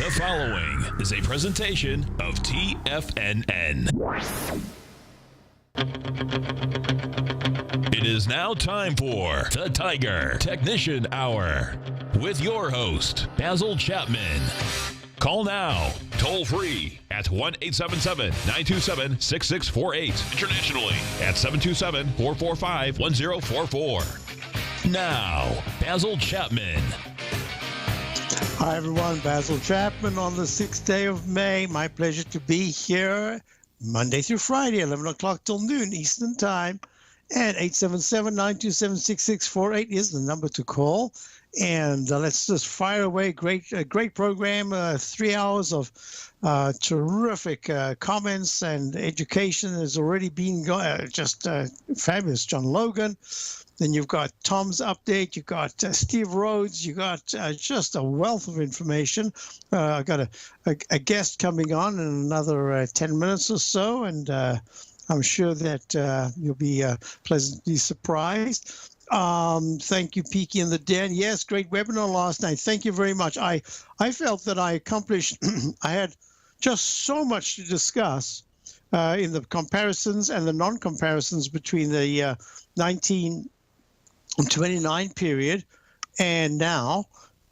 The following is a presentation of TFNN. It is now time for the Tiger Technician Hour with your host, Basil Chapman. Call now, toll free at 1-877-927-6648. Internationally at 727-445-1044. Now, Basil Chapman. Hi, everyone. Basil Chapman on the 6th day of May. My pleasure to be here Monday through Friday, 11 o'clock till noon Eastern Time. And 877-927-6648 is the number to call. And let's just fire away. Great program. 3 hours of terrific comments and education has already been just fabulous. John Logan. Then you've got Tom's update. You've got Steve Rhodes. You've got just a wealth of information. I've got a guest coming on in another 10 minutes or so, and I'm sure that you'll be pleasantly surprised. Thank you, Peaky and the Den. Yes, great webinar last night. Thank you very much. I felt that I accomplished, I had just so much to discuss in the comparisons and the non-comparisons between the 1929 period and now.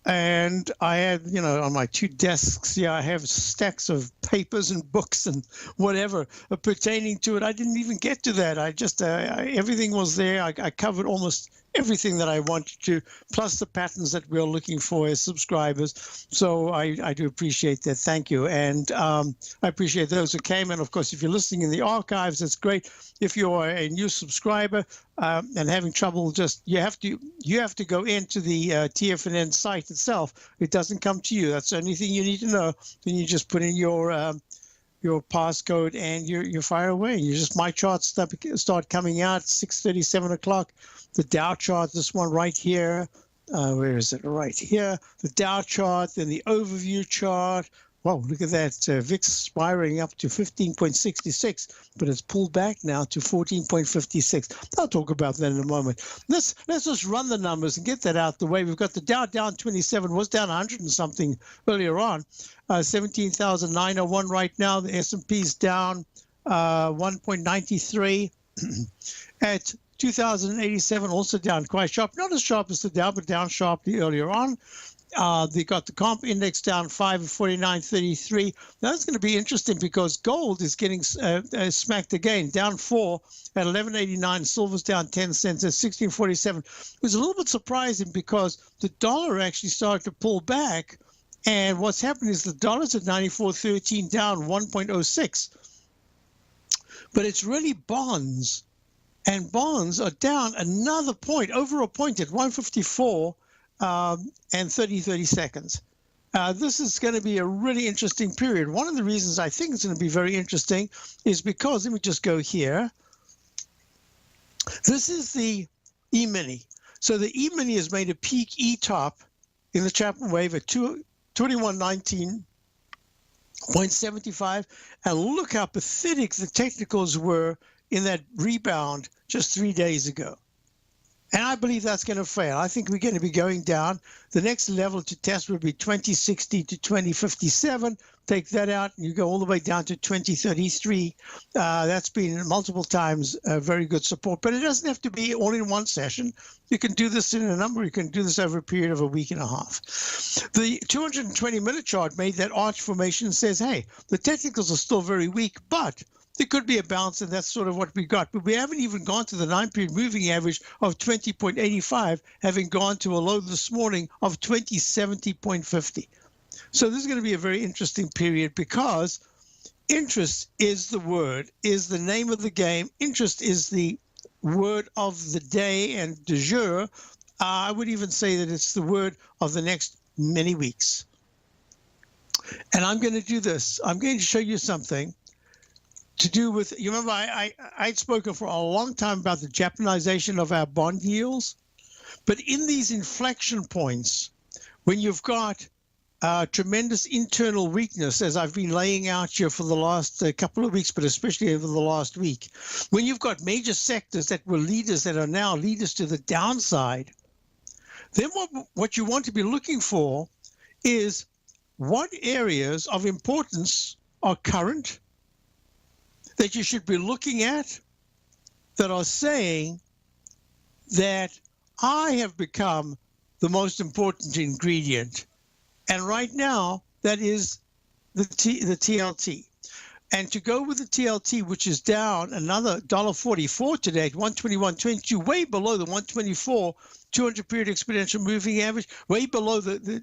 And I had, on my two desks here, I have stacks of papers and books and whatever pertaining to it. I didn't even get to that. I just, everything was there. I covered almost everything that I wanted to, plus the patterns that we're looking for as subscribers. So I do appreciate that. Thank you. And I appreciate those who came. And of course, if you're listening in the archives, that's great. If you're a new subscriber and having trouble, just you have to go into the TFNN site itself. It doesn't come to you. That's the only thing you need to know. Then you just put in your passcode and you're fire away. My charts start coming out 6:30, 7 o'clock. The Dow chart, this one right here. Where is it? Right here. The Dow chart, then the overview chart. Wow, look at that. VIX spiring up to 15.66, but it's pulled back now to 14.56. I'll talk about that in a moment. Let's just run the numbers and get that out the way. We've got the Dow down 27, was down 100 and something earlier on. 17,901 right now. The S&P's down 1.93 at 2,087, also down quite sharp. Not as sharp as the Dow, but down sharply earlier on. They got the comp index down 5 at 49.33. That's going to be interesting because gold is getting smacked again, down 4 at 11.89. Silver's down 10 cents at 16.47. It was a little bit surprising because the dollar actually started to pull back. And what's happened is the dollar's at 94.13, down 1.06. But it's really bonds. And bonds are down another point, over a point at 154 and 30 seconds. This is going to be a really interesting period. One of the reasons I think it's going to be very interesting is because, let me just go here. This is the E-mini. So the E-mini has made a peak E-top in the Chapman wave at 2119.75. And look how pathetic the technicals were in that rebound just 3 days ago. And I believe that's going to fail. I think we're going to be going down. The next level to test would be 2060 to 2057. Take that out, and you go all the way down to 2033. That's been multiple times very good support. But it doesn't have to be all in one session. You can do this in a number. You can do this over a period of a week and a half. The 220-minute chart made that arch formation and says, hey, the technicals are still very weak, but there could be a bounce, and that's sort of what we got. But we haven't even gone to the 9-period moving average of 20.85, having gone to a low this morning of 2070.50. So this is going to be a very interesting period because interest is the word, is the name of the game. Interest is the word of the day and du jour. I would even say that it's the word of the next many weeks. And I'm going to do this. I'm going to show you something to do with, you remember I'd spoken for a long time about the Japanization of our bond yields, but in these inflection points, when you've got tremendous internal weakness, as I've been laying out here for the last couple of weeks, but especially over the last week, when you've got major sectors that were leaders that are now leaders to the downside, then what you want to be looking for is what areas of importance are current that you should be looking at that are saying that I have become the most important ingredient. And right now, that is the TLT. And to go with the TLT, which is down another $1.44 today at 121.22, way below the 124 200-period exponential moving average, way below the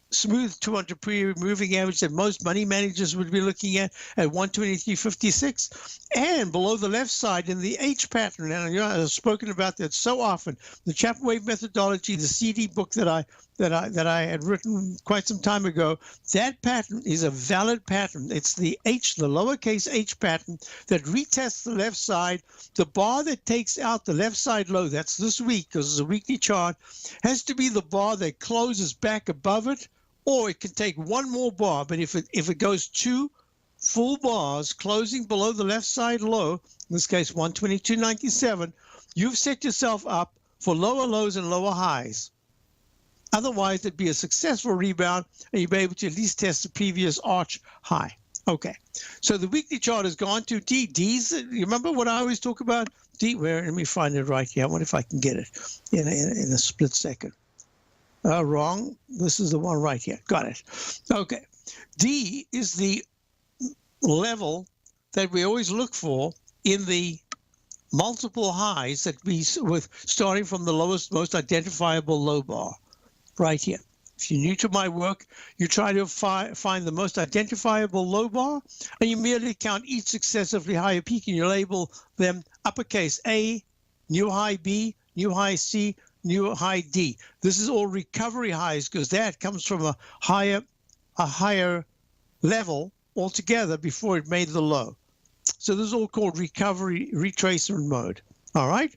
smooth 200-period moving average that most money managers would be looking at 123.56, and below the left side in the H pattern. And you know, I've spoken about that so often. The Chapman Wave methodology, the CD book that I had written quite some time ago, that pattern is a valid pattern. It's the H, the lowercase h pattern that retests the left side. The bar that takes out the left side low, that's this week because it's a weekly chart, has to be the bar that closes back above it, or it can take one more bar. But if it goes two full bars closing below the left side low, in this case 122.97, you've set yourself up for lower lows and lower highs. Otherwise, it'd be a successful rebound, and you'd be able to at least test the previous arch high. Okay, so the weekly chart has gone to D. D's, you remember what I always talk about? D, where? Let me find it right here. I wonder if I can get it in a split second. Wrong. This is the one right here. Got it. Okay. D is the level that we always look for in the multiple highs that we with starting from the lowest, most identifiable low bar right here. If you're new to my work, you try to find the most identifiable low bar, and you merely count each successively higher peak, and you label them uppercase A, new high B, new high C, new high D. This is all recovery highs because that comes from a higher level altogether before it made the low. So this is all called recovery retracement mode. All right.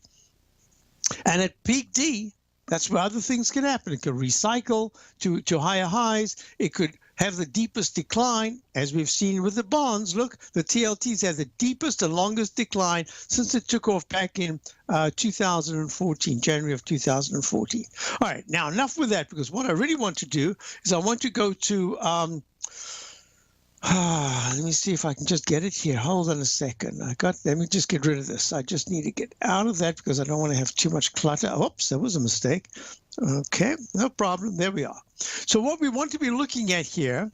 And at peak D, that's where other things can happen. It could recycle to higher highs. It could have the deepest decline, as we've seen with the bonds. Look, the TLTs have the deepest and longest decline since it took off back in 2014, January of 2014. All right, now enough with that, because what I really want to do is I want to go to, let me see if I can just get it here. Hold on a second. Let me just get rid of this. I just need to get out of that because I don't want to have too much clutter. Oops, that was a mistake. Okay, no problem. There we are. So what we want to be looking at here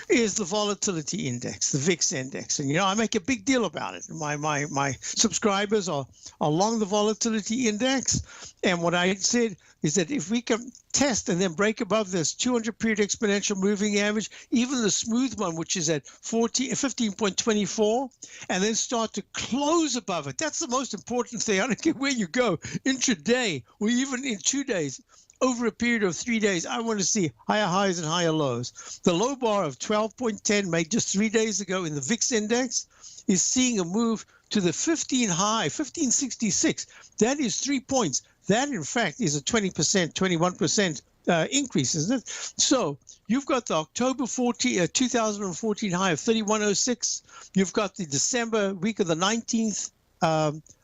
is the volatility index, the VIX index. And, you know, I make a big deal about it. My subscribers are along the volatility index. And what I said is that if we can test and then break above this 200-period exponential moving average, even the smooth one, which is at 15.24, and then start to close above it. That's the most important thing. I don't care where you go, intraday or even in 2 days. Over a period of 3 days, I want to see higher highs and higher lows. The low bar of 12.10 made just 3 days ago in the VIX index is seeing a move to the 15 high, 1566. That is 3 points. That, in fact, is a 20%, 21% increase, isn't it? So you've got the October 2014 high of 3106. You've got the December week of the 19th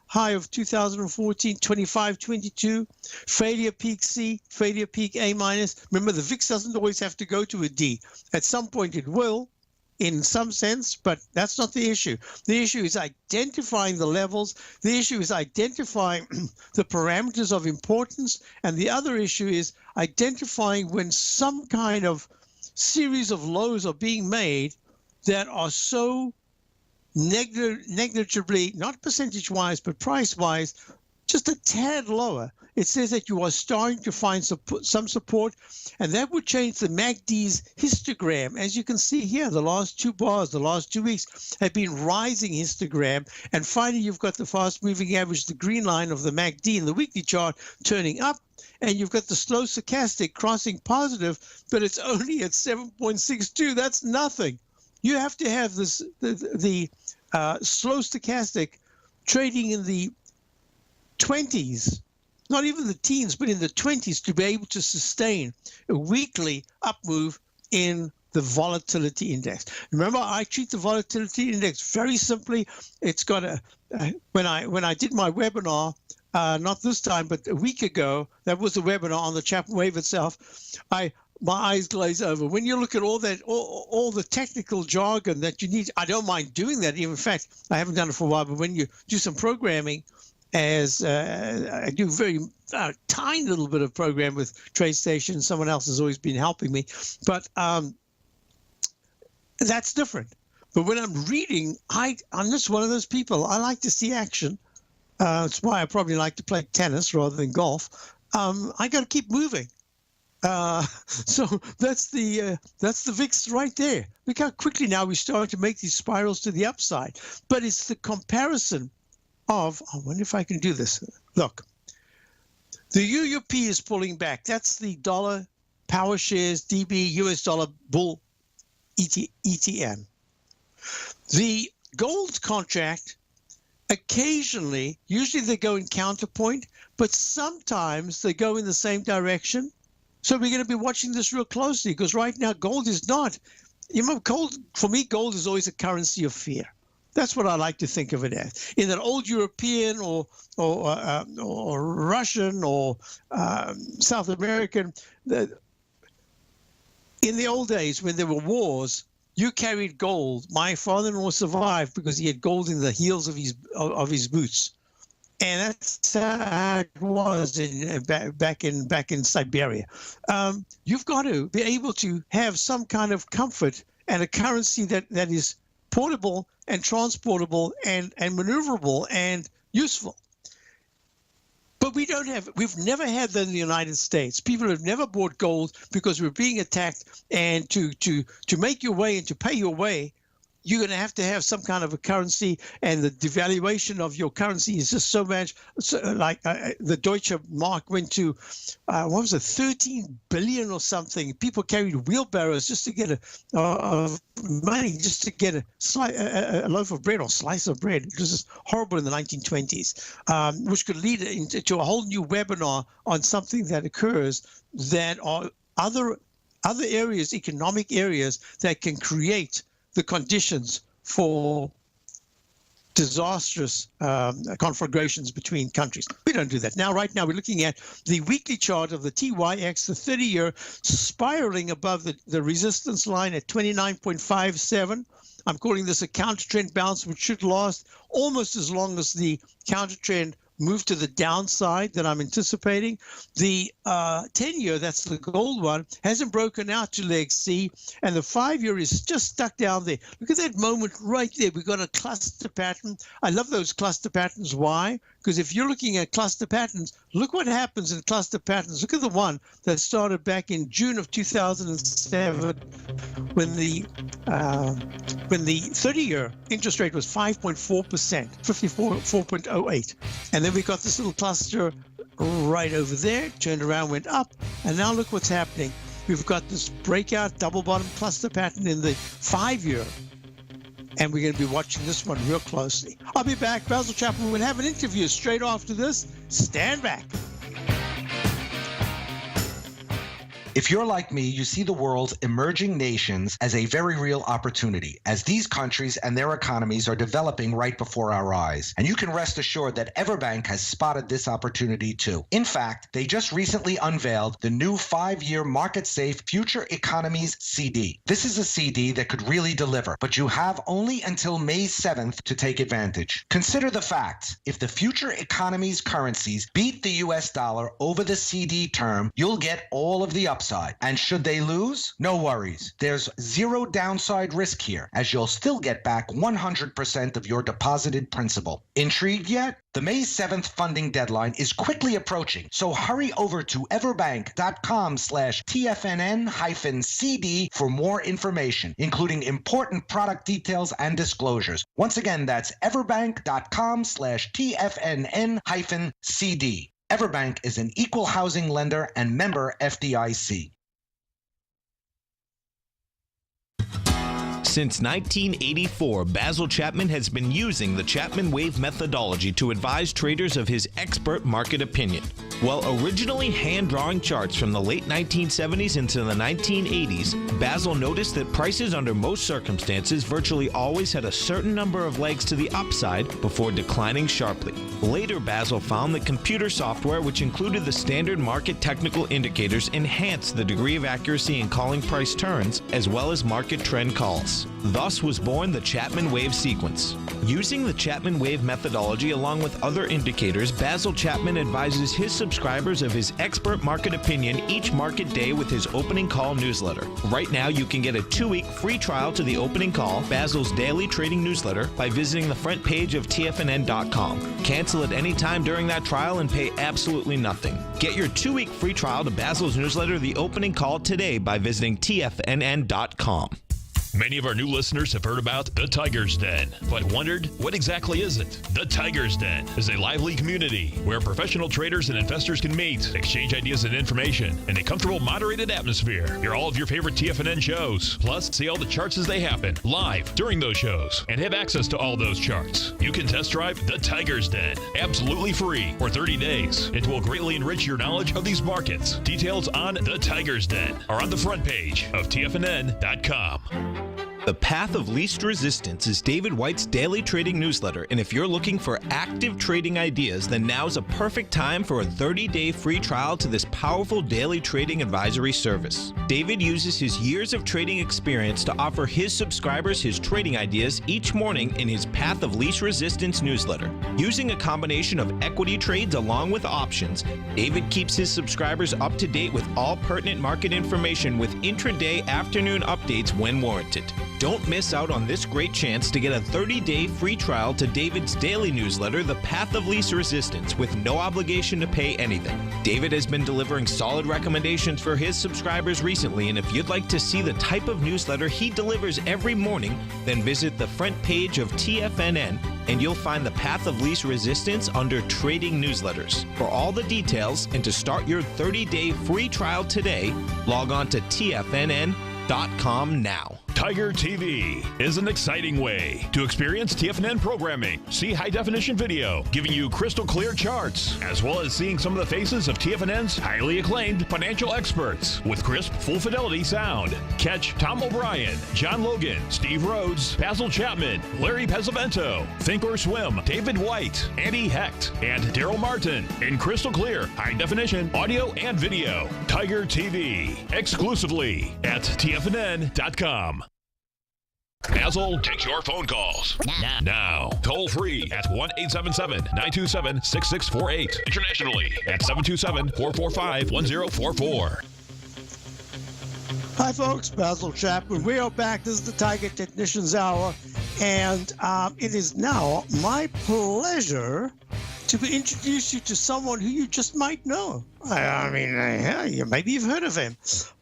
high of 2014, 2522, failure peak C, failure peak A minus. Remember, the VIX doesn't always have to go to a D. At some point it will, in some sense, but that's not the issue. The issue is identifying the levels. The issue is identifying the parameters of importance. And the other issue is identifying when some kind of series of lows are being made that are so negligibly, not percentage-wise, but price-wise, just a tad lower. It says that you are starting to find some support, and that would change the MACD's histogram. As you can see here, the last two bars, the last 2 weeks, have been rising histogram, and finally you've got the fast-moving average, the green line of the MACD in the weekly chart, turning up, and you've got the slow stochastic crossing positive, but it's only at 7.62. That's nothing. You have to have this the slow stochastic trading in the 20s, not even the teens, but in the 20s, to be able to sustain a weekly up move in the volatility index. Remember, I treat the volatility index very simply. It's got when I did my webinar, not this time, but a week ago, that was the webinar on the Chapman Wave itself. I my eyes glaze over. When you look at all that, all the technical jargon that you need, I don't mind doing that. In fact, I haven't done it for a while, but when you do some programming, as I do very tiny little bit of program with TradeStation, someone else has always been helping me, but that's different. But when I'm reading, I'm just one of those people. I like to see action. It's why I probably like to play tennis rather than golf. I got to keep moving. So that's the VIX right there. Look how quickly now we start to make these spirals to the upside. But it's the comparison of, I wonder if I can do this. Look, the UUP is pulling back. That's the dollar power shares DB US dollar bull ETN. The gold contract, occasionally, usually they go in counterpoint, but sometimes they go in the same direction. So we're going to be watching this real closely, because right now gold is not, gold, for me, gold is always a currency of fear. That's what I like to think of it as. In an old European or Russian or South American, in the old days when there were wars, you carried gold. My father-in-law survived because he had gold in the heels of his boots, and that's how it was back in Siberia. You've got to be able to have some kind of comfort and a currency that is portable and transportable and maneuverable and useful. But we've never had that in the United States. People have never bought gold because we're being attacked, and to make your way and to pay your way, you're going to have some kind of a currency, and the devaluation of your currency is just so much. The Deutsche Mark went to, what was it, 13 billion or something. People carried wheelbarrows just to get money, just to get a loaf of bread or slice of bread. It was just horrible in the 1920s, which could lead into a whole new webinar on something that occurs that are other areas, economic areas, that can create the conditions for disastrous conflagrations between countries. We don't do that. Right now, we're looking at the weekly chart of the TYX, the 30-year, spiraling above the resistance line at 29.57. I'm calling this a counter trend bounce, which should last almost as long as the counter trend move to the downside that I'm anticipating. The 10-year, that's the gold one, hasn't broken out to leg C, and the 5-year is just stuck down there. Look at that moment right there. We've got a cluster pattern. I love those cluster patterns. Why? Because if you're looking at cluster patterns, look what happens in cluster patterns. Look at the one that started back in June of 2007 when the 30-year interest rate was 5.4%, 54.08. And then we got this little cluster right over there, turned around, went up, and now look what's happening. We've got this breakout double bottom cluster pattern in the 5-year, and we're going to be watching this one real closely. I'll be back. Basil Chapman will have an interview straight after this. Stand back. If you're like me, you see the world's emerging nations as a very real opportunity, as these countries and their economies are developing right before our eyes. And you can rest assured that Everbank has spotted this opportunity too. In fact, they just recently unveiled the new 5-year market-safe Future Economies CD. This is a CD that could really deliver, but you have only until May 7th to take advantage. Consider the facts. If the Future Economies currencies beat the US dollar over the CD term, you'll get all of the upside. And should they lose? No worries. There's zero downside risk here, as you'll still get back 100% of your deposited principal. Intrigued yet? The May 7th funding deadline is quickly approaching, so hurry over to everbank.com/TFNN-CD for more information, including important product details and disclosures. Once again, that's everbank.com/TFNN-CD. Everbank is an equal housing lender and member FDIC. Since 1984, Basil Chapman has been using the Chapman Wave methodology to advise traders of his expert market opinion. While originally hand-drawing charts from the late 1970s into the 1980s, Basil noticed that prices under most circumstances virtually always had a certain number of legs to the upside before declining sharply. Later, Basil found that computer software, which included the standard market technical indicators, enhanced the degree of accuracy in calling price turns, as well as market trend calls. Thus was born the Chapman wave sequence. Using the Chapman wave methodology along with other indicators, Basil Chapman advises his subscribers of his expert market opinion each market day with his opening call newsletter. Right now, you can get a 2-week free trial to the opening call, Basil's daily trading newsletter, by visiting the front page of TFNN.com. Cancel at any time during that trial and pay absolutely nothing. Get your 2-week free trial to Basil's newsletter, The Opening Call, today by visiting TFNN.com. Many of our new listeners have heard about the Tiger's Den, but wondered, what exactly is it? The Tiger's Den is a lively community where professional traders and investors can meet, exchange ideas and information in a comfortable, moderated atmosphere. Hear all of your favorite TFNN shows, plus see all the charts as they happen live during those shows, and have access to all those charts. You can test drive the Tiger's Den absolutely free for 30 days. It will greatly enrich your knowledge of these markets. Details on the Tiger's Den are on the front page of TFNN.com. The Path of Least Resistance is David White's daily trading newsletter, and if you're looking for active trading ideas, then now's a perfect time for a 30-day free trial to this powerful daily trading advisory service. David uses his years of trading experience to offer his subscribers his trading ideas each morning in his Path of Least Resistance newsletter. Using a combination of equity trades along with options, David keeps his subscribers up to date with all pertinent market information with intraday afternoon updates when warranted. Don't miss out on this great chance to get a 30-day free trial to David's daily newsletter, The Path of Least Resistance, with no obligation to pay anything. David has been delivering solid recommendations for his subscribers recently, and if you'd like to see the type of newsletter he delivers every morning, then visit the front page of TFNN, and you'll find The Path of Least Resistance under Trading Newsletters. For all the details and to start your 30-day free trial today, log on to TFNN.com now. Tiger TV is an exciting way to experience TFNN programming. See high-definition video, giving you crystal clear charts, as well as seeing some of the faces of TFNN's highly acclaimed financial experts with crisp, full-fidelity sound. Catch Tom O'Brien, John Logan, Steve Rhodes, Basil Chapman, Larry Pesavento, Think or Swim, David White, Andy Hecht, and Daryl Martin in crystal clear, high-definition audio and video. Tiger TV, exclusively at TFNN.com. Basil takes your phone calls now. Toll free at 1-877-927-6648. Internationally at 727-445-1044. Hi, folks. Basil Chapman. We are back. This is the Tiger Technicians Hour, and it is now my pleasure to introduce you to someone who you just might know. I mean, maybe you've heard of him,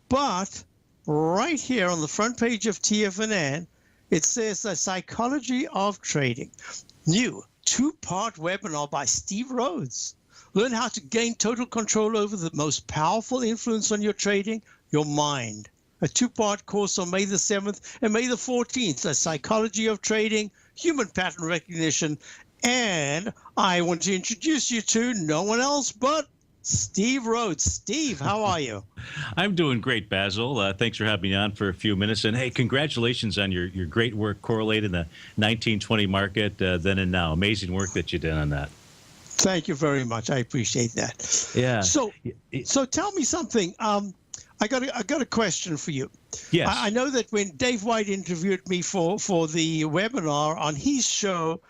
but right here on the front page of TFNN, it says The Psychology of Trading. New 2-part webinar by Steve Rhodes. Learn how to gain total control over the most powerful influence on your trading, your mind. A 2-part course on May the 7th and May the 14th. The Psychology of Trading, Human Pattern Recognition. And I want to introduce you to no one else but Steve Rhodes. Steve, how are you? I'm doing great, Basil. Thanks for having me on for a few minutes. And hey, congratulations on your great work correlating the 1920 market then and now. Amazing work that you did on that. Thank you very much. I appreciate that. Yeah. So tell me something. I got a question for you. Yes. I know that when Dave White interviewed me for the webinar on his show,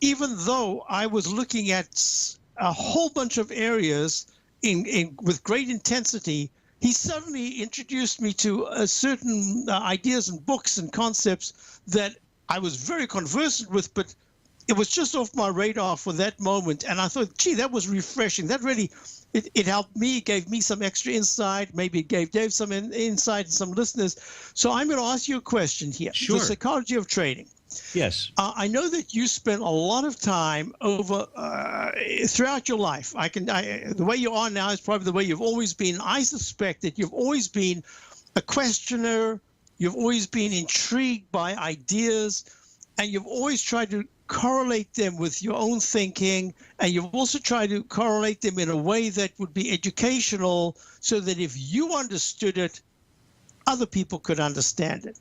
even though I was looking at a whole bunch of areas with great intensity, he suddenly introduced me to certain ideas and books and concepts that I was very conversant with, but it was just off my radar for that moment. And I thought, gee, that was refreshing. That really, it helped me, gave me some extra insight. Maybe it gave Dave some insight and some listeners. So I'm going to ask you a question here. Sure. The psychology of trading. Yes. I know that you spent a lot of time over throughout your life. The way you are now is probably the way you've always been. I suspect that you've always been a questioner. You've always been intrigued by ideas, and you've always tried to correlate them with your own thinking, and you've also tried to correlate them in a way that would be educational so that if you understood it, other people could understand it.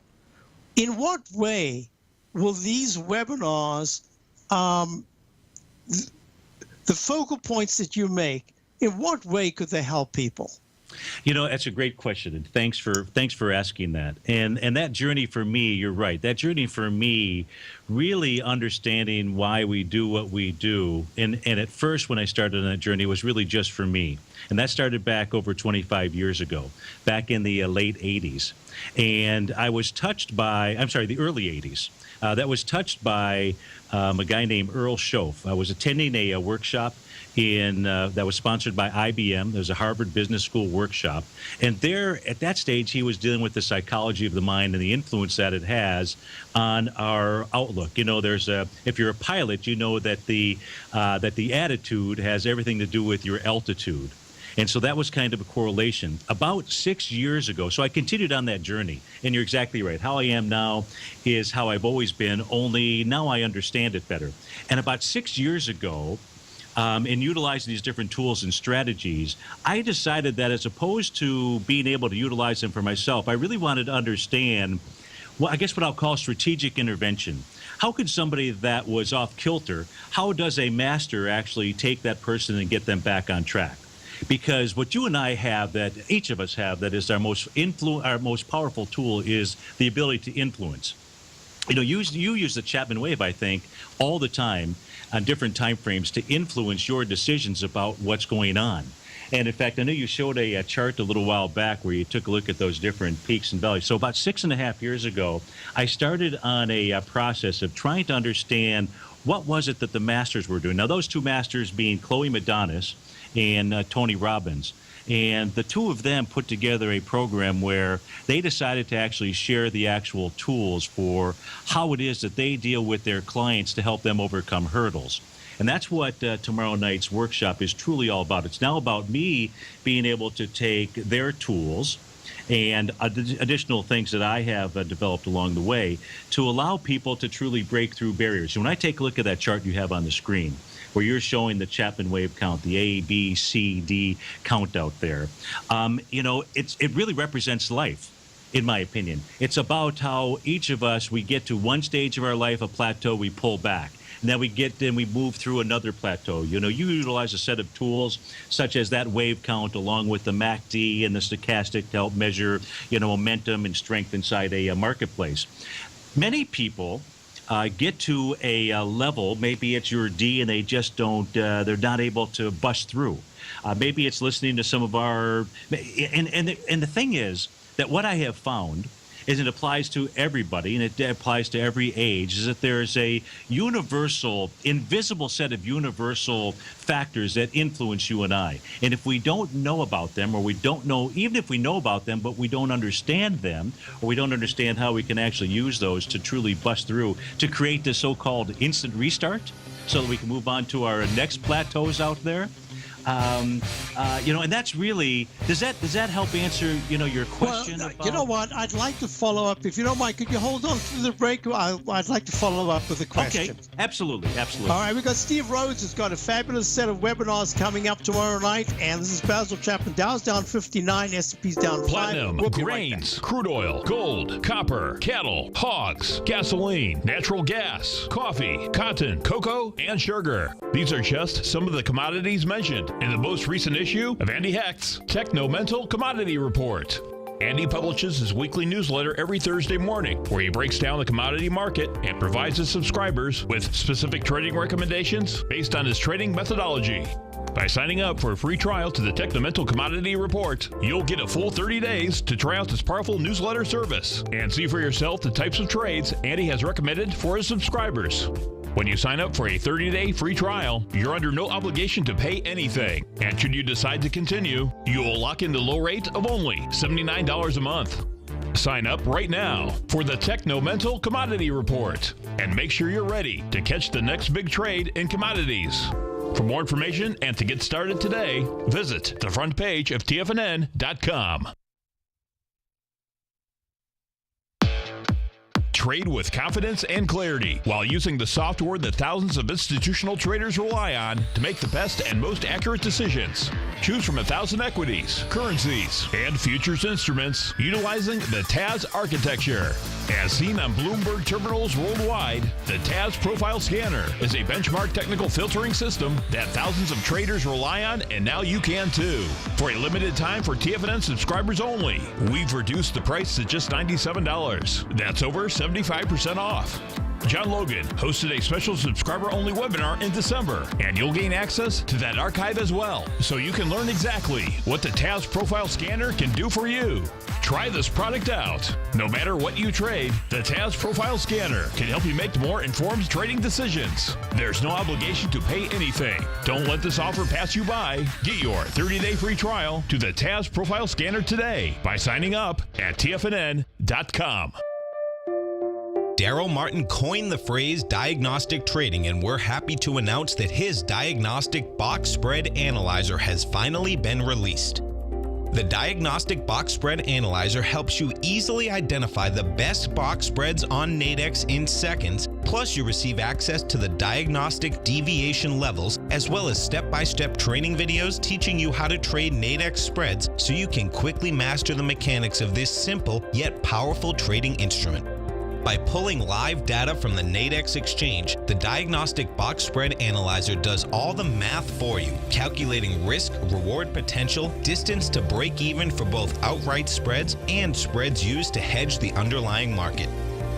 In what way will these webinars, the focal points that you make, in what way could they help people? You know, that's a great question, and thanks for asking that. And that journey for me, you're right. That journey for me, really understanding why we do what we do. And at first, when I started on that journey, it was really just for me. And that started back over 25 years ago, back in the late 80s. And I was touched by, the early 80s. That was touched by a guy named Earl Schoaf. I was attending a workshop that was sponsored by IBM. There was a Harvard Business School workshop. And there, at that stage, he was dealing with the psychology of the mind and the influence that it has on our outlook. You know, if you're a pilot, you know that the attitude has everything to do with your altitude. And so that was kind of a correlation. About 6 years ago, so I continued on that journey. And you're exactly right. How I am now is how I've always been, only now I understand it better. And about 6 years ago, in utilizing these different tools and strategies, I decided that as opposed to being able to utilize them for myself, I really wanted to understand, well, I guess what I'll call strategic intervention. How could somebody that was off kilter, how does a master actually take that person and get them back on track? Because what you and I have, that each of us have, that is our most powerful tool, is the ability to influence. You know, you use the Chapman wave, I think, all the time on different time frames to influence your decisions about what's going on. And in fact, I know you showed a chart a little while back where you took a look at those different peaks and valleys. So about 6.5 years ago, I started on a process of trying to understand what was it that the masters were doing. Now, those two masters being Chloe Madonis and Tony Robbins. And the two of them put together a program where they decided to actually share the actual tools for how it is that they deal with their clients to help them overcome hurdles. And that's what tomorrow night's workshop is truly all about. It's now about me being able to take their tools and additional things that I have developed along the way to allow people to truly break through barriers. So when I take a look at that chart you have on the screen, where you're showing the Chapman wave count, the A, B, C, D count out there, you know, it really represents life, in my opinion. It's about how each of us, we get to one stage of our life, a plateau, we pull back. And then we move through another plateau. You know, you utilize a set of tools such as that wave count along with the MACD and the stochastic to help measure, you know, momentum and strength inside a marketplace. Many people get to a level, maybe it's your D, and they just don't, they're not able to bust through. Maybe it's listening to some of our, and the thing is that what I have found is it applies to everybody, and it applies to every age, is that there's a universal, invisible set of universal factors that influence you and I. And if we don't know about them, or we don't know, even if we know about them, but we don't understand them, or we don't understand how we can actually use those to truly bust through, to create this so-called instant restart, so that we can move on to our next plateaus out there. You know, and that's really, does that help answer, you know, your question? Well, you know what? I'd like to follow up. If you don't mind, could you hold on through the break? I'd like to follow up with a question. Okay, absolutely. All right, we've got Steve Rhodes has got a fabulous set of webinars coming up tomorrow night, and this is Basil Chapman. Dow's down 59, S&P's down 5. Platinum, We'll grains, crude oil, gold, copper, cattle, hogs, gasoline, natural gas, coffee, cotton, cocoa, and sugar. These are just some of the commodities mentioned in the most recent issue of Andy Hecht's Techno-Mental Commodity Report. Andy publishes his weekly newsletter every Thursday morning, where he breaks down the commodity market and provides his subscribers with specific trading recommendations based on his trading methodology. By signing up for a free trial to the Techno-Mental Commodity Report, you'll get a full 30 days to try out this powerful newsletter service and see for yourself the types of trades Andy has recommended for his subscribers. When you sign up for a 30-day free trial, you're under no obligation to pay anything. And should you decide to continue, you will lock in the low rate of only $79 a month. Sign up right now for the Techno-Mental Commodity Report and make sure you're ready to catch the next big trade in commodities. For more information and to get started today, visit the front page of TFNN.com. Trade with confidence and clarity while using the software that thousands of institutional traders rely on to make the best and most accurate decisions. Choose from 1,000 equities, currencies, and futures instruments utilizing the TAS architecture. As seen on Bloomberg terminals worldwide, the TAS Profile Scanner is a benchmark technical filtering system that thousands of traders rely on, and now you can too. For a limited time for TFNN subscribers only, we've reduced the price to just $97. That's over 75% off. John Logan hosted a special subscriber-only webinar in December, and you'll gain access to that archive as well, so you can learn exactly what the TAS Profile Scanner can do for you. Try this product out. No matter what you trade, the TAS Profile Scanner can help you make more informed trading decisions. There's no obligation to pay anything. Don't let this offer pass you by. Get your 30-day free trial to the TAS Profile Scanner today by signing up at TFNN.com. Daryl Martin coined the phrase diagnostic trading, and we're happy to announce that his diagnostic box spread analyzer has finally been released. The Diagnostic Box Spread Analyzer helps you easily identify the best box spreads on Nadex in seconds, plus you receive access to the diagnostic deviation levels, as well as step-by-step training videos teaching you how to trade Nadex spreads so you can quickly master the mechanics of this simple yet powerful trading instrument. By pulling live data from the Nadex exchange, the Diagnostic Box Spread Analyzer does all the math for you, calculating risk, reward potential, distance to break even for both outright spreads and spreads used to hedge the underlying market.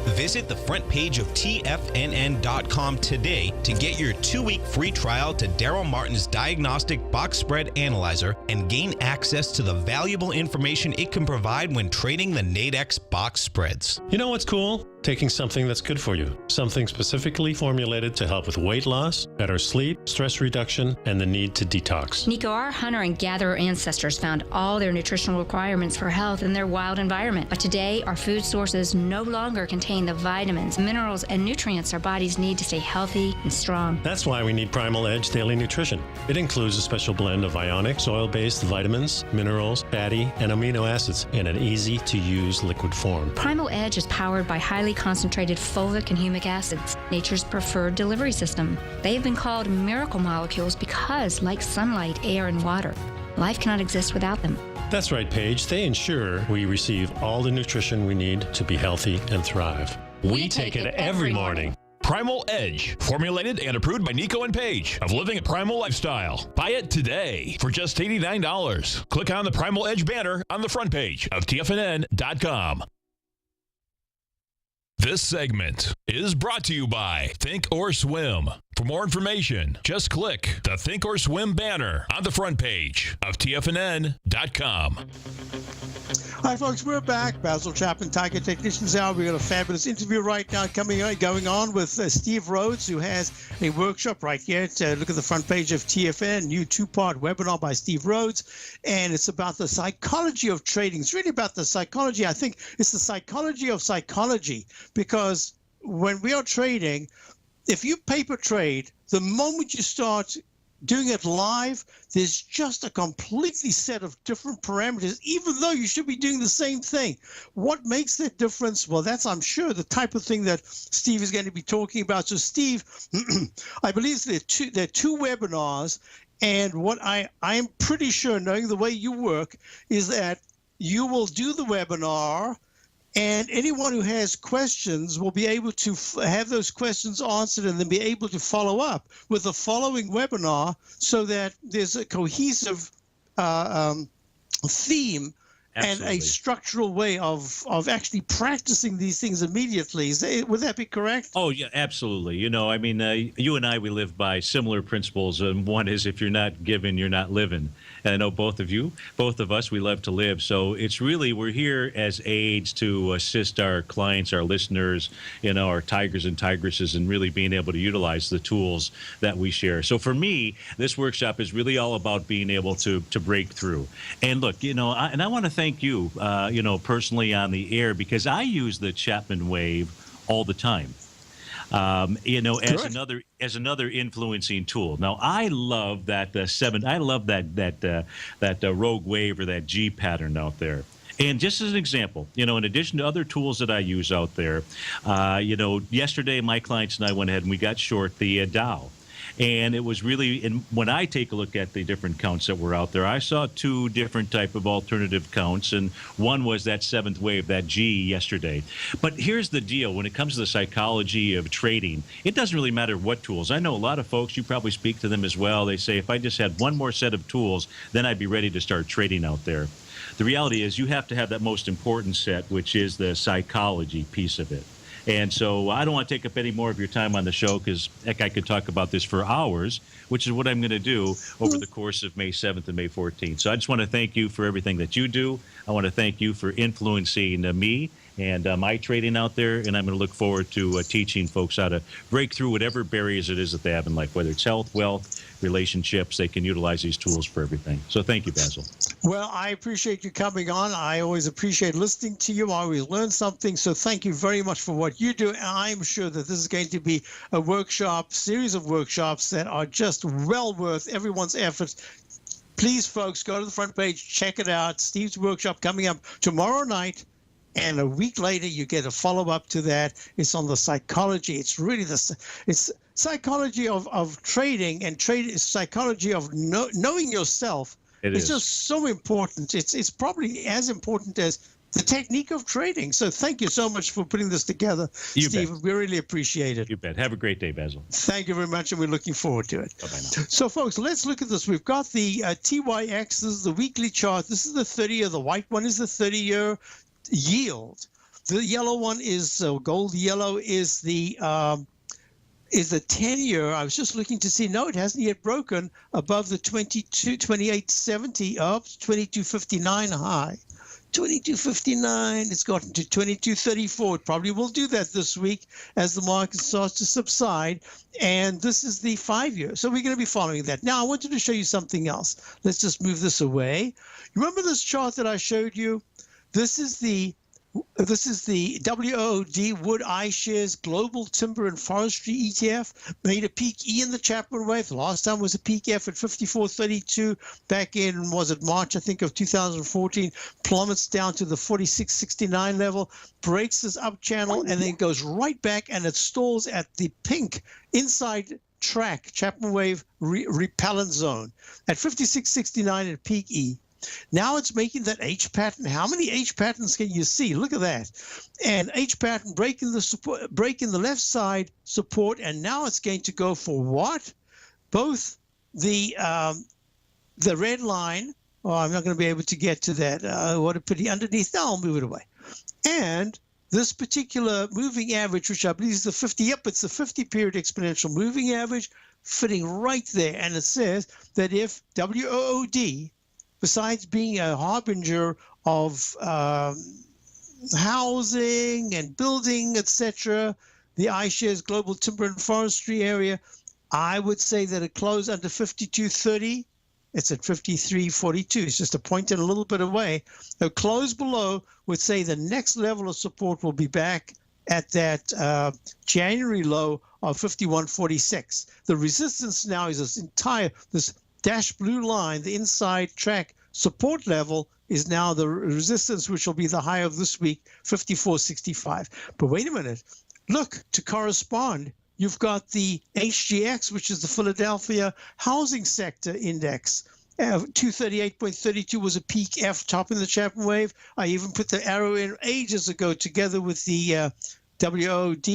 Visit the front page of TFNN.com today to get your 2-week free trial to Daryl Martin's Diagnostic Box Spread Analyzer and gain access to the valuable information it can provide when trading the Nadex box spreads. You know what's cool? Taking something that's good for you. Something specifically formulated to help with weight loss, better sleep, stress reduction, and the need to detox. Nico, our hunter and gatherer ancestors found all their nutritional requirements for health in their wild environment. But today, our food sources no longer contain the vitamins, minerals, and nutrients our bodies need to stay healthy and strong. That's why we need Primal Edge Daily Nutrition. It includes a special blend of ionic, soil-based vitamins, minerals, fatty, and amino acids in an easy-to-use liquid form. Primal Edge is powered by highly concentrated fulvic and humic acids, nature's preferred delivery system. They have been called miracle molecules because, like sunlight, air, and water, life cannot exist without them. That's right, Paige. They ensure we receive all the nutrition we need to be healthy and thrive. We take it every morning. Primal Edge, formulated and approved by Nico and Paige of Living a Primal Lifestyle. Buy it today for just $89. Click on the Primal Edge banner on the front page of TFNN.com. This segment is brought to you by Think or Swim. For more information, just click the Think or Swim banner on the front page of TFNN.com. Hi, folks. We're back. Basil Chapman, Tiger Technicians Hour. We've got a fabulous interview right now going on with Steve Rhodes, who has a workshop right here. Look at the front page of TFN, new 2-part webinar by Steve Rhodes. And it's about the psychology of trading. It's really about the psychology. I think it's the psychology of psychology, because when we are trading, if you paper trade, the moment you start doing it live, there's just a completely set of different parameters, even though you should be doing the same thing. What makes that difference? Well, that's, I'm sure, the type of thing that Steve is going to be talking about. So, Steve, I believe there are two webinars, and what I am pretty sure, knowing the way you work, is that you will do the webinar, and anyone who has questions will be able to have those questions answered and then be able to follow up with the following webinar, so that there's a cohesive theme. Absolutely. And a structural way of actually practicing these things immediately. Would that be correct? Oh, yeah, absolutely. You know, I mean, you and I, we live by similar principles. And one is, if you're not giving, you're not living. And I know both of us, we love to live. So it's really, we're here as aides to assist our clients, our listeners, you know, our tigers and tigresses, and really being able to utilize the tools that we share. So for me, this workshop is really all about being able to break through. And look, you know, I want to thank you, you know, personally on the air, because I use the Chapman wave all the time. You know, as another influencing tool. Now, I love that I love that rogue wave or that G pattern out there. And just as an example, in addition to other tools that I use out there, yesterday my clients and I went ahead and we got short the Dow. And it was really, and when I take a look at the different counts that were out there, I saw two different type of alternative counts, and one was that seventh wave, that G yesterday. But here's the deal: when it comes to the psychology of trading, it doesn't really matter what tools. I know a lot of folks, you probably speak to them as well. They say, if I just had one more set of tools, then I'd be ready to start trading out there. The reality is you have to have that most important set, which is the psychology piece of it. And so I don't want to take up any more of your time on the show because, heck, I could talk about this for hours, which is what I'm going to do over the course of May 7th and May 14th. So I just want to thank you for everything that you do. I want to thank you for influencing me and my trading out there. And I'm going to look forward to teaching folks how to break through whatever barriers it is that they have in life, whether it's health, wealth, relationships. They can utilize these tools for everything. So thank you, Basil. Well, I appreciate you coming on. I always appreciate listening to you. I always learn something. So thank you very much for what you do. And I'm sure that this is going to be a series of workshops that are just well worth everyone's effort. Please, folks, go to the front page, check it out. Steve's workshop coming up tomorrow night. And a week later, you get a follow-up to that. It's on the psychology. It's really it's psychology of trading, and psychology of knowing yourself. It's just so important. It's probably as important as the technique of trading. So thank you so much for putting this together, Steve. We really appreciate it. You bet. Have a great day, Basil. Thank you very much, and we're looking forward to it. Bye-bye now. So, folks, let's look at this. We've got the TYX. This is the weekly chart. This is the 30-year. The white one is the 30-year yield. The yellow one is gold yellow is the 10-year. I was just looking to see. No, it hasn't yet broken above the 28.70 up, 22.59 high. 22.59. It's gotten to 22.34. It probably will do that this week as the market starts to subside. And this is the 5-year. So we're going to be following that. Now, I wanted to show you something else. Let's just move this away. You remember this chart that I showed you? This is the WOD Wood iShares Global Timber and Forestry ETF. Made a peak E in the Chapman wave. The last time was a peak F at 54.32 back in, was it March, I think, of 2014. Plummets down to the 46.69 level, breaks this up channel, and then goes right back, and it stalls at the pink inside track Chapman wave repellent zone at 56.69 at peak E. Now it's making that H pattern. How many H patterns can you see? Look at that. And H pattern breaking the left side support, and now it's going to go for what? Both the red line. Oh, I'm not going to be able to get to that. What a pity. Underneath. No, I'll move it away. And this particular moving average, which I believe is the 50. Yep, it's the 50-period exponential moving average, fitting right there. And it says that if WOOD, besides being a harbinger of housing and building, etc., the iShares Global Timber and Forestry area, I would say that it closed under 52.30. It's at 53.42. It's just a point and a little bit away. A close below would say the next level of support will be back at that January low of 51.46. The resistance now is this dash blue line, the inside track support level is now the resistance, which will be the high of this week, 54.65. But wait a minute. Look, to correspond, you've got the HGX, which is the Philadelphia Housing Sector Index. 238.32 was a peak F top in the Chapman wave. I even put the arrow in ages ago together with the WOD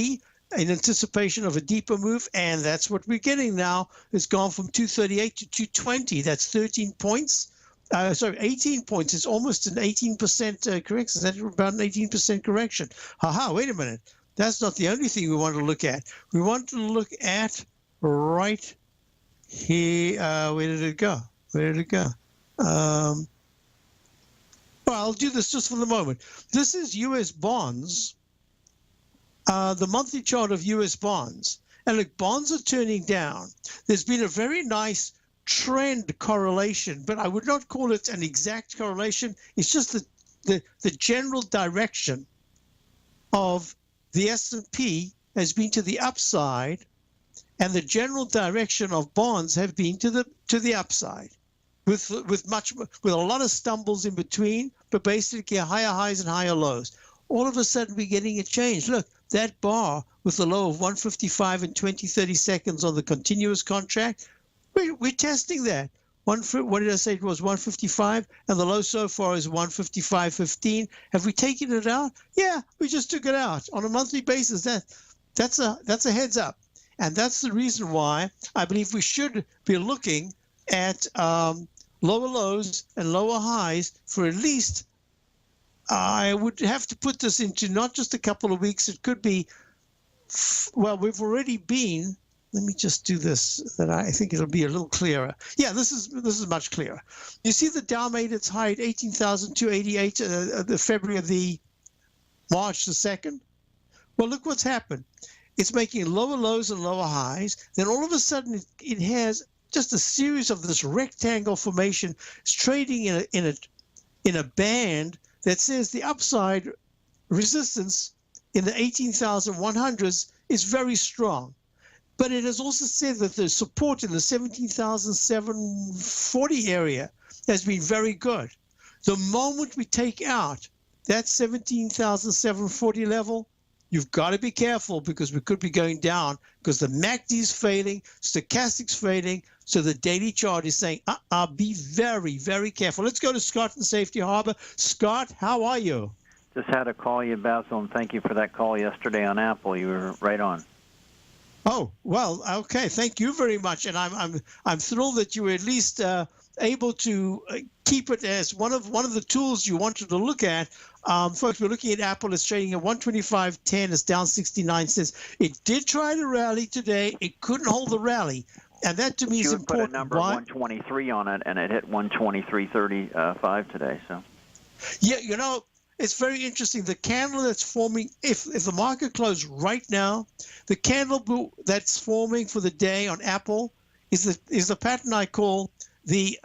in anticipation of a deeper move, and that's what we're getting now. It's gone from 238 to 220. That's 13 points. 18 points. It's almost an 18% correction. That's about an 18% correction. Wait a minute. That's not the only thing we want to look at. We want to look at right here. Where did it go? Well, I'll do this just for the moment. This is U.S. bonds. The monthly chart of U.S. bonds. And look, bonds are turning down. There's been a very nice trend correlation, but I would not call it an exact correlation. It's just the general direction of the S&P has been to the upside, and the general direction of bonds have been to the upside. with a lot of stumbles in between, but basically higher highs and higher lows. All of a sudden, we're getting a change. Look, that bar with the low of 155 and 30 seconds on the continuous contract, we're testing that. What did I say? It was 155, and the low so far is 155.15. Have we taken it out? Yeah, we just took it out on a monthly basis. That's a heads up, and that's the reason why I believe we should be looking at lower lows and lower highs for at least. I would have to put this into not just a couple of weeks. It could be. Well, we've already been. Let me just do this, that I think it'll be a little clearer. Yeah, this is much clearer. You see the Dow made its high at 18,288 the February of the March the 2nd. Well, look what's happened. It's making lower lows and lower highs. Then all of a sudden it has just a series of this rectangle formation. It's trading in a band that says the upside resistance in the 18,100s is very strong. But it has also said that the support in the 17,740 area has been very good. The moment we take out that 17,740 level, you've got to be careful because we could be going down because the MACD is failing, stochastic's failing, so the daily chart is saying, be very, very careful. Let's go to Scott in Safety Harbor. Scott, how are you? Just had to call you, Basil, and thank you for that call yesterday on Apple. You were right on. Oh, well, okay. Thank you very much. And I'm thrilled that you were at least able to keep it as one of the tools you wanted to look at. Folks, we're looking at Apple. It's trading at 125.10. It's down 69 cents. It did try to rally today. It couldn't hold the rally. And that to me is important. You put a number 123 on it, and it hit 123.35 today. So. Yeah, you know, it's very interesting. The candle that's forming, if the market closed right now, the candle that's forming for the day on Apple is the pattern I call the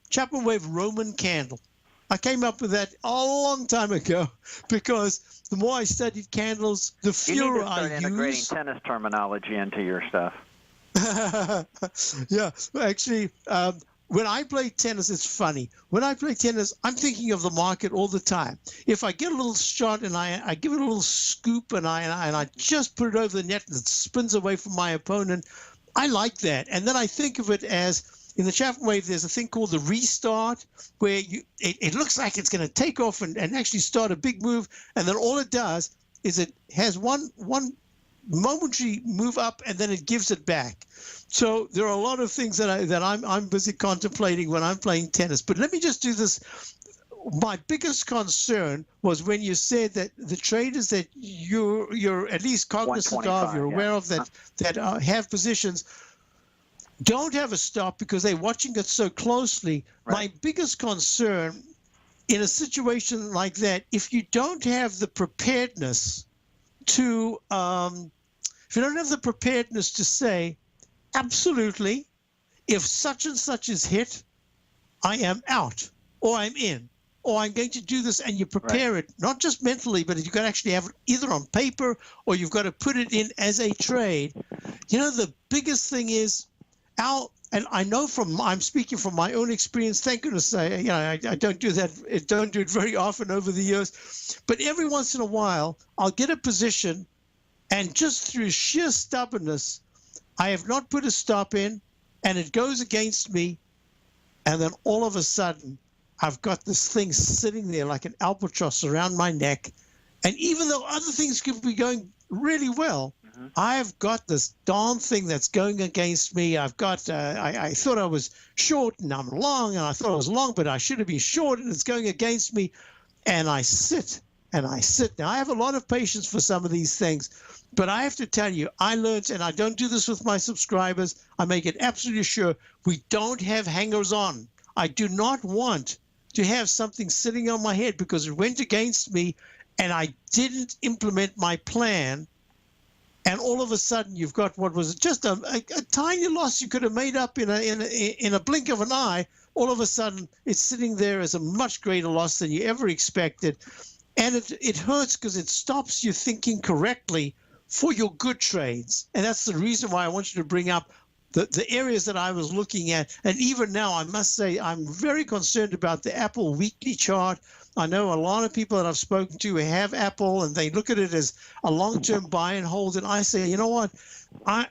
Chapman Wave Roman candle. I came up with that a long time ago because the more I studied candles, the fewer I use. You need to start integrating tennis terminology into your stuff. Yeah, actually, when I play tennis, it's funny. When I play tennis, I'm thinking of the market all the time. If I get a little shot and I give it a little scoop and I just put it over the net and it spins away from my opponent, I like that. And then I think of it as, in the Chapman Wave, there's a thing called the restart, where it looks like it's going to take off and actually start a big move, and then all it does is it has one momentary move up and then it gives it back. So there are a lot of things that I'm busy contemplating when I'm playing tennis. But let me just do this. My biggest concern was when you said that the traders that you're at least cognizant of, you're aware of, that have positions, don't have a stop because they're watching it so closely. Right. My biggest concern in a situation like that, if you don't have the preparedness to say, absolutely, if such and such is hit, I am out, or I'm in, or I'm going to do this, and you prepare it, not just mentally, but you've got to actually have it either on paper or you've got to put it in as a trade. You know, the biggest thing is, and I know I'm speaking from my own experience, thank goodness, I don't do that, don't do it very often over the years, but every once in a while, I'll get a position, and just through sheer stubbornness, I have not put a stop in, and it goes against me, and then all of a sudden, I've got this thing sitting there like an albatross around my neck, and even though other things could be going really well, I've got this darn thing that's going against me. I've got, I thought I was short and I'm long, and I thought I was long, but I should have been short, and it's going against me. And I sit and I sit. Now, I have a lot of patience for some of these things, but I have to tell you, I learned, and I don't do this with my subscribers, I make it absolutely sure we don't have hangers on. I do not want to have something sitting on my head because it went against me and I didn't implement my plan. And all of a sudden, you've got what was just a tiny loss you could have made up in a blink of an eye. All of a sudden, it's sitting there as a much greater loss than you ever expected. And it hurts because it stops you thinking correctly for your good trades. And that's the reason why I want you to bring up the areas that I was looking at. And even now, I must say, I'm very concerned about the Apple weekly chart. I know a lot of people that I've spoken to have Apple, and they look at it as a long-term buy and hold. And I say, you know what? I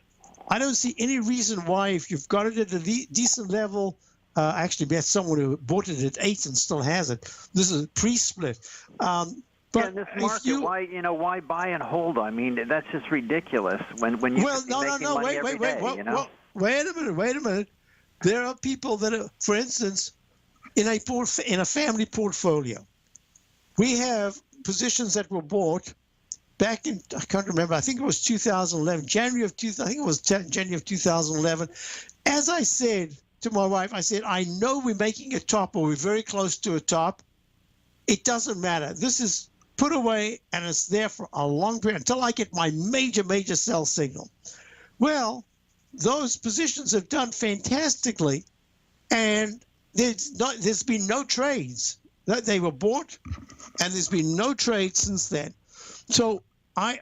don't see any reason why, if you've got it at a decent level. I actually met someone who bought it at 8 and still has it. This is pre-split. But in this market, why buy and hold? I mean, that's just ridiculous. When you wait a minute. There are people that are, for instance, in a family portfolio. We have positions that were bought back in, I can't remember, I think it was 2011, January of 2011. As I said to my wife, I said, I know we're making a top, or we're very close to a top. It doesn't matter. This is put away, and it's there for a long period until I get my major sell signal. Well, those positions have done fantastically, and there's been no trades. They were bought, and there's been no trade since then. So I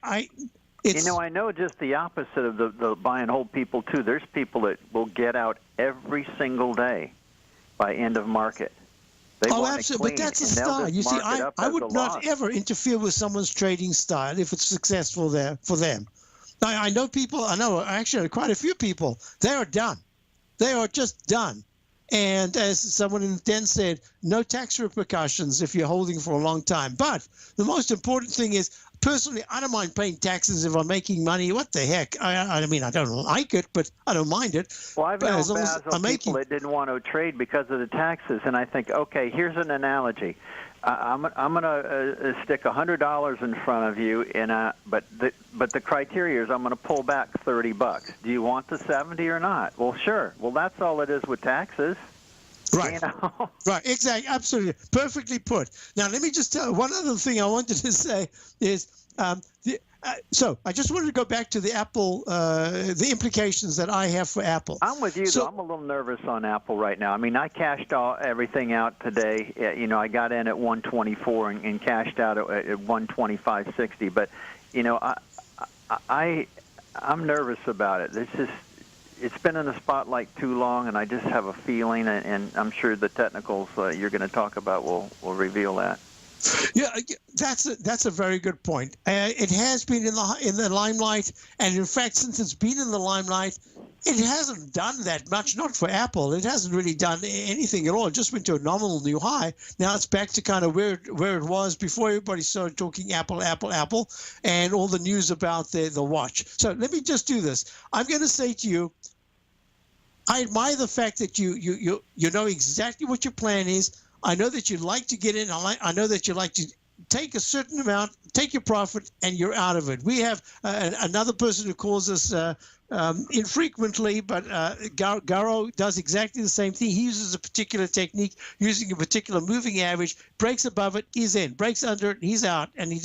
know just the opposite of the buy and hold people too. There's people that will get out every single day by end of market. Absolutely. But that's a style. You see, I would not ever interfere with someone's trading style if it's successful there for them. I know people. I know actually quite a few people. They are done. They are just done. And as someone in Den said, no tax repercussions if you're holding for a long time. But the most important thing is, personally, I don't mind paying taxes if I'm making money. What the heck? I mean, I don't like it, but I don't mind it. Well, I've known people that didn't want to trade because of the taxes, and I think, okay, here's an analogy. I'm going to stick $100 in front of you, but the criteria is I'm going to pull back $30. Do you want the 70 or not? Well, sure. Well, that's all it is with taxes. Right. Right. Exactly. Absolutely. Perfectly put. Now, let me just tell one other thing I wanted to say is so I just wanted to go back to the Apple, the implications that I have for Apple. I'm with you, though. I'm a little nervous on Apple right now. I mean, I cashed everything out today. I got in at 124 and cashed out at 125.60. But, I'm nervous about it. It's been in the spotlight too long, and I just have a feeling, and I'm sure the technicals you're going to talk about will reveal that. Yeah, that's a very good point. It has been in the limelight, and in fact, since it's been in the limelight, it hasn't done that much. Not for Apple, it hasn't really done anything at all. It just went to a nominal new high. Now it's back to kind of where it was before everybody started talking Apple, and all the news about the watch. So let me just do this. I'm going to say to you, I admire the fact that you know exactly what your plan is. I know that you like to get in. I know that you like to take a certain amount, take your profit, and you're out of it. We have another person who calls us infrequently, but Garo does exactly the same thing. He uses a particular technique, using a particular moving average, breaks above it, he's in, breaks under it, he's out, and he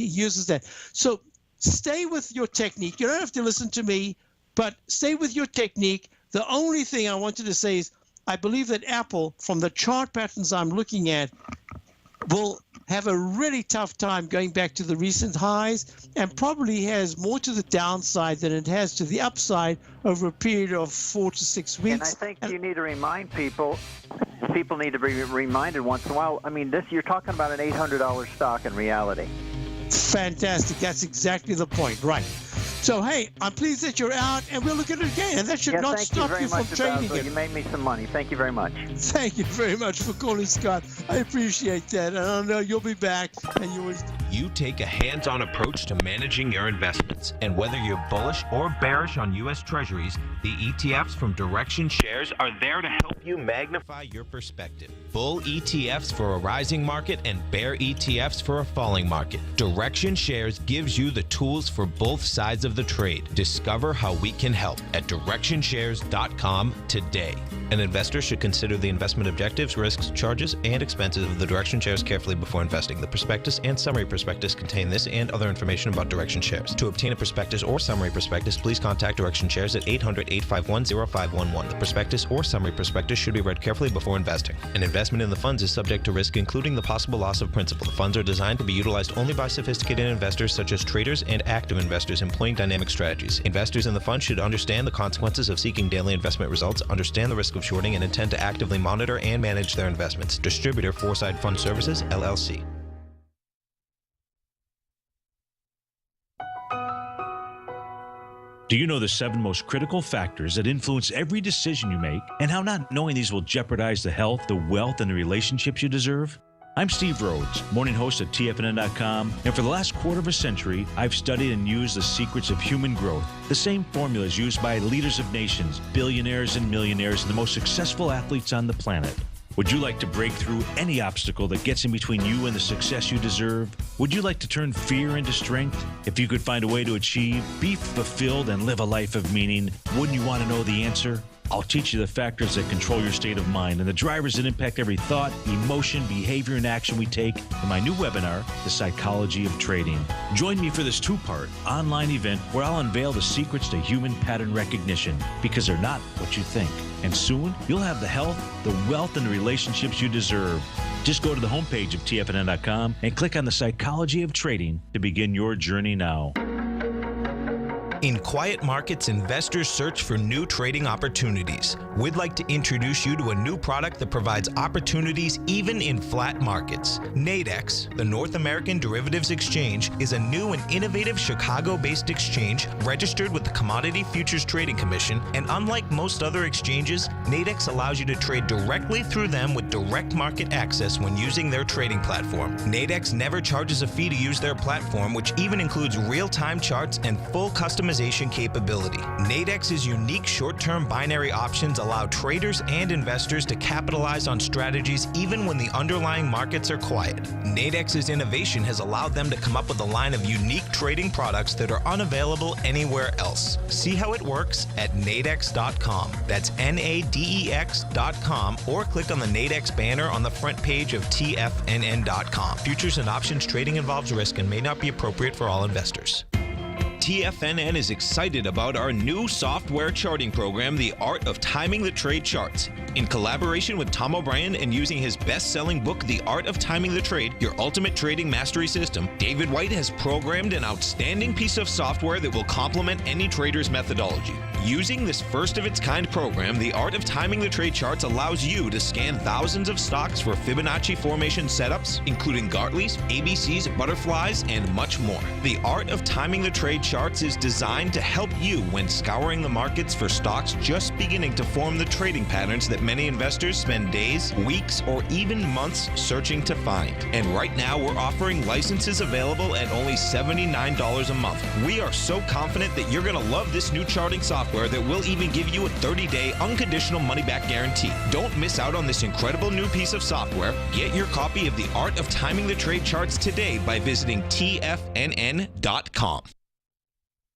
uses that. So stay with your technique. You don't have to listen to me, but stay with your technique. The only thing I wanted to say is, I believe that Apple, from the chart patterns I'm looking at, will have a really tough time going back to the recent highs, and probably has more to the downside than it has to the upside over a period of 4 to 6 weeks. And I think you need to remind people need to be reminded once in a while. I mean, you're talking about an $800 stock in reality. Fantastic. That's exactly the point. Right. So, hey, I'm pleased that you're out, and we'll look at it again. And that should not stop you from trading it. You made me some money. Thank you very much. Thank you very much for calling, Scott. I appreciate that. And I know you'll be back. And you take a hands-on approach to managing your investments. And whether you're bullish or bearish on U.S. Treasuries, the ETFs from Direction Shares are there to help you magnify your perspective. Bull ETFs for a rising market and bear ETFs for a falling market. Direction Shares gives you the tools for both sides of the trade. Discover how we can help at directionshares.com today. An investor should consider the investment objectives, risks, charges, and expenses of the Direction shares carefully before investing. The prospectus and summary prospectus contain this and other information about Direction shares. To obtain a prospectus or summary prospectus, please contact Direction shares at 800-851-0511. The prospectus or summary prospectus should be read carefully before investing. An investment in the funds is subject to risk, including the possible loss of principal. The funds are designed to be utilized only by sophisticated investors such as traders and active investors employing dynamic strategies. Investors in the fund should understand the consequences of seeking daily investment results, understand the risk of shorting, and intend to actively monitor and manage their investments. Distributor Foreside Fund Services, LLC. Do you know the 7 most critical factors that influence every decision you make, and how not knowing these will jeopardize the health, the wealth, and the relationships you deserve? I'm Steve Rhodes, morning host at TFNN.com, and for the last quarter of a century, I've studied and used the secrets of human growth, the same formulas used by leaders of nations, billionaires and millionaires, and the most successful athletes on the planet. Would you like to break through any obstacle that gets in between you and the success you deserve? Would you like to turn fear into strength? If you could find a way to achieve, be fulfilled, and live a life of meaning, wouldn't you want to know the answer? I'll teach you the factors that control your state of mind and the drivers that impact every thought, emotion, behavior, and action we take in my new webinar, The Psychology of Trading. Join me for this 2-part online event where I'll unveil the secrets to human pattern recognition, because they're not what you think. And soon, you'll have the health, the wealth, and the relationships you deserve. Just go to the homepage of TFNN.com and click on The Psychology of Trading to begin your journey now. In quiet markets, investors search for new trading opportunities. We'd like to introduce you to a new product that provides opportunities even in flat markets. Nadex, the North American Derivatives Exchange, is a new and innovative Chicago-based exchange registered with the Commodity Futures Trading Commission, and unlike most other exchanges, Nadex allows you to trade directly through them with direct market access when using their trading platform. Nadex never charges a fee to use their platform, which even includes real-time charts and full customization capability. Nadex's unique short-term binary options allow traders and investors to capitalize on strategies even when the underlying markets are quiet. Nadex's innovation has allowed them to come up with a line of unique trading products that are unavailable anywhere else. See how it works at nadex.com. That's NADEX.com, or click on the Nadex banner on the front page of TFNN.com. Futures and options trading involves risk and may not be appropriate for all investors. TFNN is excited about our new software charting program, The Art of Timing the Trade Charts. In collaboration with Tom O'Brien and using his best-selling book, The Art of Timing the Trade, Your Ultimate Trading Mastery System, David White has programmed an outstanding piece of software that will complement any trader's methodology. Using this first-of-its-kind program, The Art of Timing the Trade Charts allows you to scan thousands of stocks for Fibonacci formation setups, including Gartley's, ABC's, butterflies, and much more. The Art of Timing the Trade Charts is designed to help you when scouring the markets for stocks just beginning to form the trading patterns that many investors spend days, weeks, or even months searching to find. And right now, we're offering licenses available at only $79 a month. We are so confident that you're going to love this new charting software that will even give you a 30-day unconditional money-back guarantee. Don't miss out on this incredible new piece of software. Get your copy of The Art of Timing the Trade Charts today by visiting TFNN.com.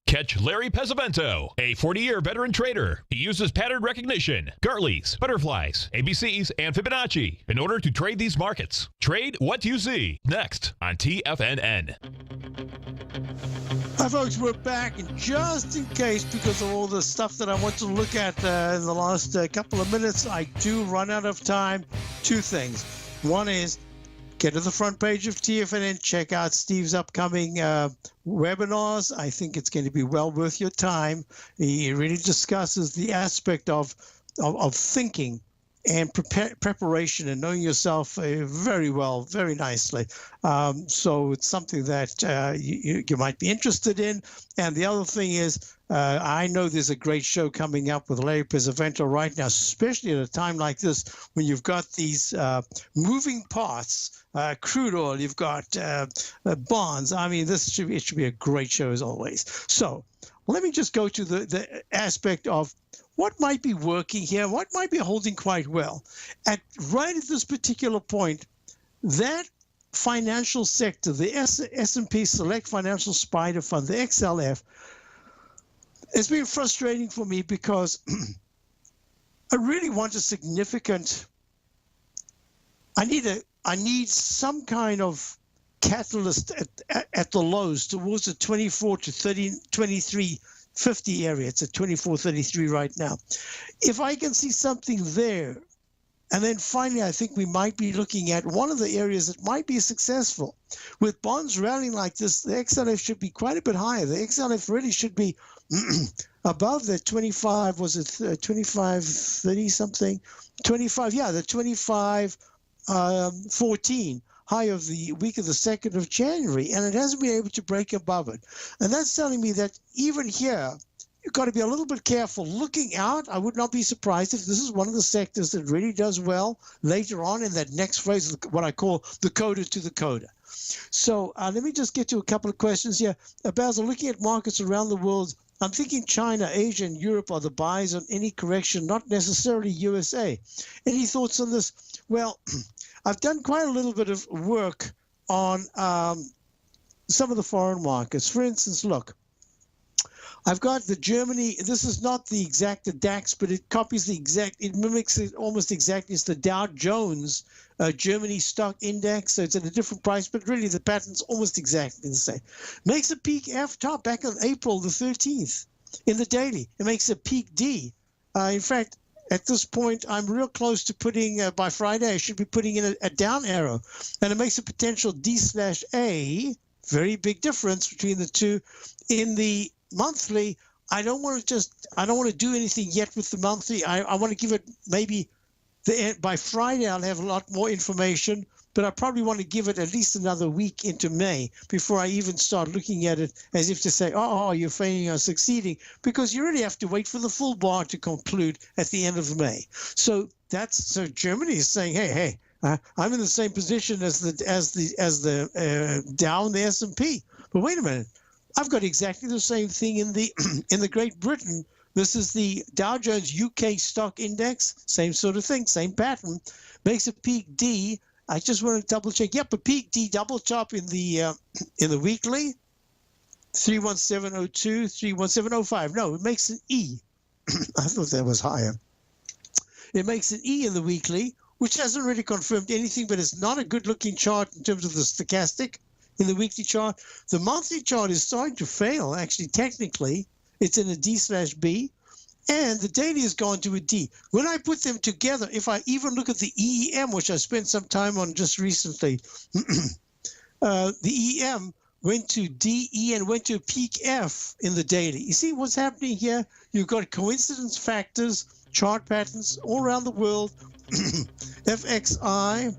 Catch Larry Pesavento, a 40-year veteran trader. He uses pattern recognition, Gartley's, butterflies, ABCs, and Fibonacci in order to trade these markets. Trade what you see. Next on TFNN. Hi, folks. We're back, and just in case, because of all the stuff that I want to look at in the last couple of minutes, I do run out of time. 2 things. One is, get to the front page of TFNN, check out Steve's upcoming webinars. I think it's going to be well worth your time. He really discusses the aspect of thinking and preparation and knowing yourself very well, very nicely. So it's something that you might be interested in. And the other thing is, I know there's a great show coming up with Larry Pesavento right now, especially at a time like this when you've got these moving parts, crude oil, you've got bonds. I mean, it should be a great show as always. So let me just go to the aspect of what might be working here, what might be holding quite well. Right at this particular point, that financial sector, the S&P Select Financial Spider Fund, the XLF, it's been frustrating for me because I really want a significant. I need some kind of catalyst at the lows towards the 24 to 30, 23.50 area. It's at 24.33 right now. If I can see something there, and then finally, I think we might be looking at one of the areas that might be successful. With bonds rallying like this, the XLF should be quite a bit higher. The XLF really should be above the 25, was it 25.30 something? 25, yeah, the 25.14 high of the week of the 2nd of January, and it hasn't been able to break above it. And that's telling me that even here, you've got to be a little bit careful. Looking out, I would not be surprised if this is one of the sectors that really does well later on in that next phase, what I call the coda to the coda. So let me just get to a couple of questions here. Basil, looking at markets around the world, I'm thinking China, Asia, and Europe are the buys on any correction, not necessarily USA. Any thoughts on this? Well, I've done quite a little bit of work on some of the foreign markets. For instance, look, I've got the Germany. This is not the exact the DAX, but it copies the exact. It mimics it almost exactly. It's the Dow Jones Germany stock index. So it's at a different price, but really the pattern's almost exactly the same. Makes a peak F top back on April the 13th in the daily. It makes a peak D. In fact, at this point, I'm real close to putting, by Friday, I should be putting in a down arrow. And it makes a potential D/A, very big difference between the two. In the monthly, I don't want to do anything yet with the monthly. I want to give it maybe, by Friday, I'll have a lot more information. But I probably want to give it at least another week into May before I even start looking at it as if to say, oh, you're failing or succeeding, because you really have to wait for the full bar to conclude at the end of May. So Germany is saying, hey, I'm in the same position as the Dow and the S&P. But wait a minute, I've got exactly the same thing in the Great Britain. This is the Dow Jones UK stock index, same sort of thing, same pattern, makes a peak D. I just want to double check. Yep, a peak D double top in the weekly, 317.02, 317.05. No, it makes an E. I thought that was higher. It makes an E in the weekly, which hasn't really confirmed anything, but it's not a good-looking chart in terms of the stochastic in the weekly chart. The monthly chart is starting to fail, actually, technically. It's in a D/B. And the daily has gone to a D. When I put them together, if I even look at the EEM, which I spent some time on just recently, the EM went to DE and went to peak F in the daily. You see what's happening here? You've got coincidence factors, chart patterns all around the world. FXI,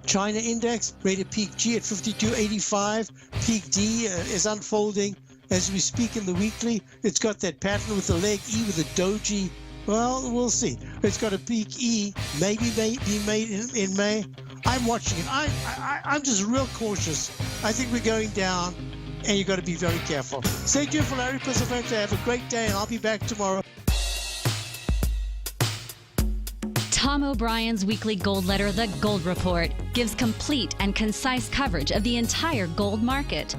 China index, rated peak G at 52.85. Peak D is unfolding as we speak in the weekly. It's got that pattern with the leg E with the doji. Well, we'll see. It's got a peak E, maybe be made in May. I'm watching it. I'm just real cautious. I think we're going down, and you've got to be very careful. Stay tuned for Larry Pesaventa. Have a great day, and I'll be back tomorrow. Tom O'Brien's weekly gold letter, The Gold Report, gives complete and concise coverage of the entire gold market.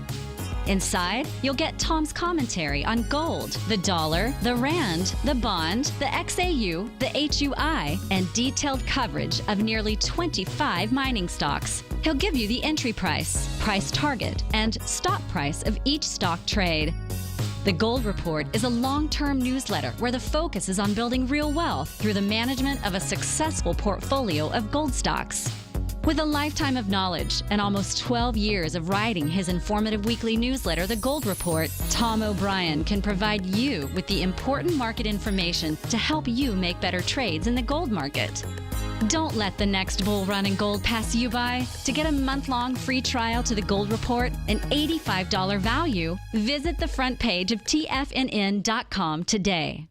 Inside, you'll get Tom's commentary on gold, the dollar, the rand, the bond, the XAU, the HUI, and detailed coverage of nearly 25 mining stocks. He'll give you the entry price, price target, and stop price of each stock trade. The Gold Report is a long-term newsletter where the focus is on building real wealth through the management of a successful portfolio of gold stocks. With a lifetime of knowledge and almost 12 years of writing his informative weekly newsletter, The Gold Report, Tom O'Brien can provide you with the important market information to help you make better trades in the gold market. Don't let the next bull run in gold pass you by. To get a month-long free trial to The Gold Report, an $85 value, visit the front page of TFNN.com today.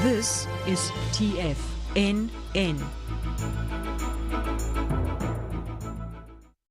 This is TFNN,